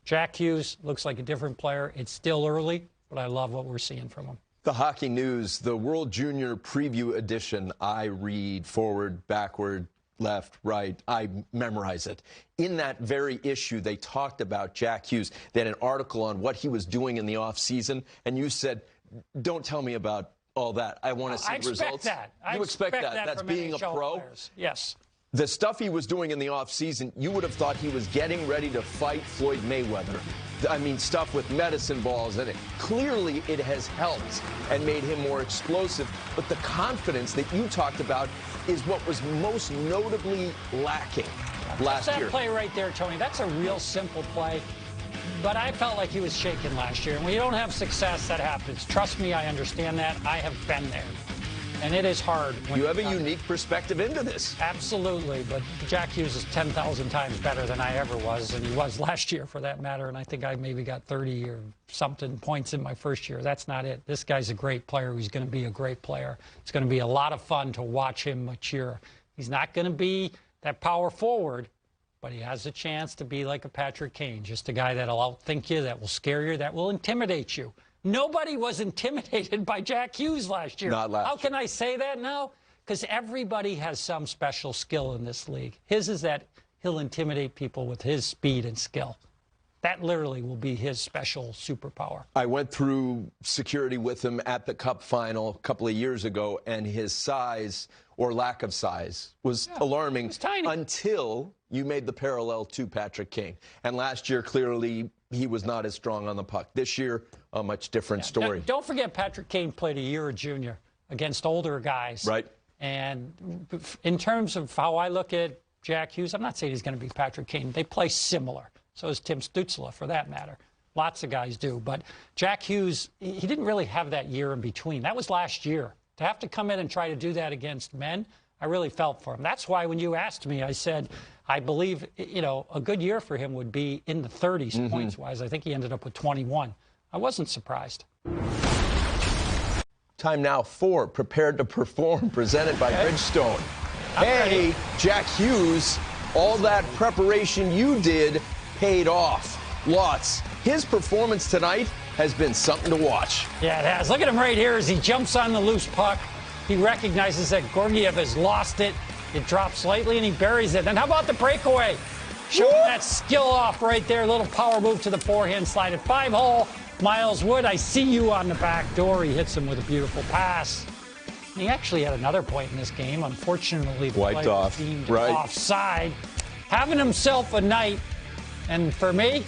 Jack Hughes looks like a different player. It's still early, but I love what we're seeing from him. The Hockey News, the World Junior Preview Edition, I read forward, backward, left, right. I memorize it. In that very issue, they talked about Jack Hughes. They had an article on what he was doing in the offseason, and you said, don't tell me about all that. I want to see results. I expect that. That's from being NHL a pro? Players. Yes. The stuff he was doing in the offseason, you would have thought he was getting ready to fight Floyd Mayweather. I mean, stuff with medicine balls in it. Clearly, it has helped and made him more explosive. But the confidence that you talked about is what was most notably lacking last year. That play right there, Tony, that's a real simple play. But I felt like he was shaken last year. And when you don't have success, that happens. Trust me, I understand that. I have been there. And it is hard. You have a unique perspective into this. Absolutely. But Jack Hughes is 10,000 times better than I ever was, and he was last year for that matter. And I think I maybe got 30 or something points in my first year. That's not it. This guy's a great player. He's going to be a great player. It's going to be a lot of fun to watch him mature. He's not going to be that power forward, but he has a chance to be like a Patrick Kane, just a guy that'll outthink you, that will scare you, that will intimidate you. Nobody was intimidated by Jack Hughes last year. Not last year. How can I say that now? Because everybody has some special skill in this league. His is that he'll intimidate people with his speed and skill. That literally will be his special superpower. I went through security with him at the Cup final a couple of years ago, and his size or lack of size was alarming. It was tiny. Until you made the parallel to Patrick Kane. And last year, clearly, he was not as strong on the puck. This year, a much different story. Don't forget Patrick Kane played a year of junior against older guys. Right. And in terms of how I look at Jack Hughes, I'm not saying he's going to be Patrick Kane. They play similar. So is Tim Stützle, for that matter. Lots of guys do. But Jack Hughes, he didn't really have that year in between. That was last year. To have to come in and try to do that against men, I really felt for him. That's why when you asked me, I said, I believe, a good year for him would be in the 30s points-wise. I think he ended up with 21. I wasn't surprised. Time now for Prepared to Perform, presented by Bridgestone. Hey, Jack Hughes, all that preparation you did paid off. Lots. His performance tonight has been something to watch. Yeah, it has. Look at him right here as he jumps on the loose puck. He recognizes that Gorgiev has lost it. It drops slightly, and he buries it. And how about the breakaway? Showing that skill off right there. Little power move to the forehand slide at 5-hole. Miles Wood, I see you on the back door. He hits him with a beautiful pass. And he actually had another point in this game. Unfortunately, the wiped off. Deemed right. Offside. Having himself a night. And for me,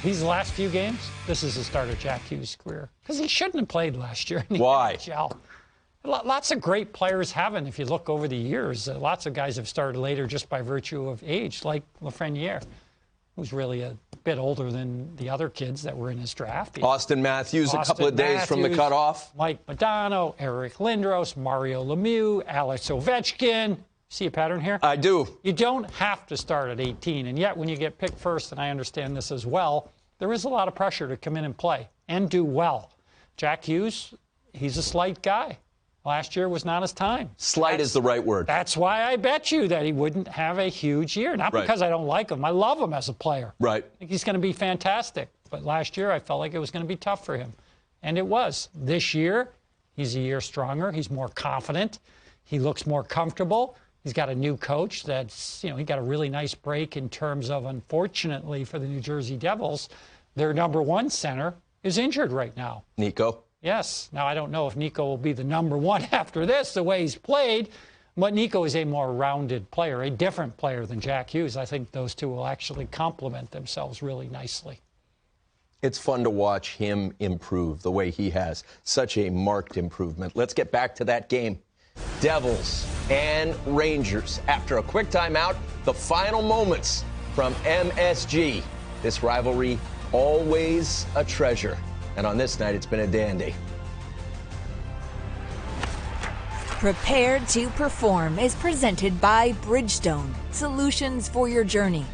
these last few games, this is the start of Jack Hughes' career. Because he shouldn't have played last year in the NHL. Lots of great players haven't, if you look over the years. Lots of guys have started later just by virtue of age, like Lafreniere, who's really a bit older than the other kids that were in his draft. Austin Matthews, a couple of days from the cutoff. Mike Modano, Eric Lindros, Mario Lemieux, Alex Ovechkin. See a pattern here? I do. You don't have to start at 18, and yet when you get picked first, and I understand this as well, there is a lot of pressure to come in and play and do well. Jack Hughes, he's a slight guy. Last year was not his time. Slight is the right word. That's why I bet you that he wouldn't have a huge year. Not because I don't like him. I love him as a player. Right. I think he's going to be fantastic. But last year, I felt like it was going to be tough for him. And it was. This year, he's a year stronger. He's more confident. He looks more comfortable. He's got a new coach that's, he got a really nice break in terms of, unfortunately, for the New Jersey Devils, their number one center is injured right now. Nico. Yes. Now, I don't know if Nico will be the number one after this, the way he's played, but Nico is a more rounded player, a different player than Jack Hughes. I think those two will actually complement themselves really nicely. It's fun to watch him improve the way he has. Such a marked improvement. Let's get back to that game. Devils and Rangers. After a quick timeout, the final moments from MSG. This rivalry, always a treasure. And on this night, it's been a dandy. Prepared to Perform is presented by Bridgestone. Solutions for your journey.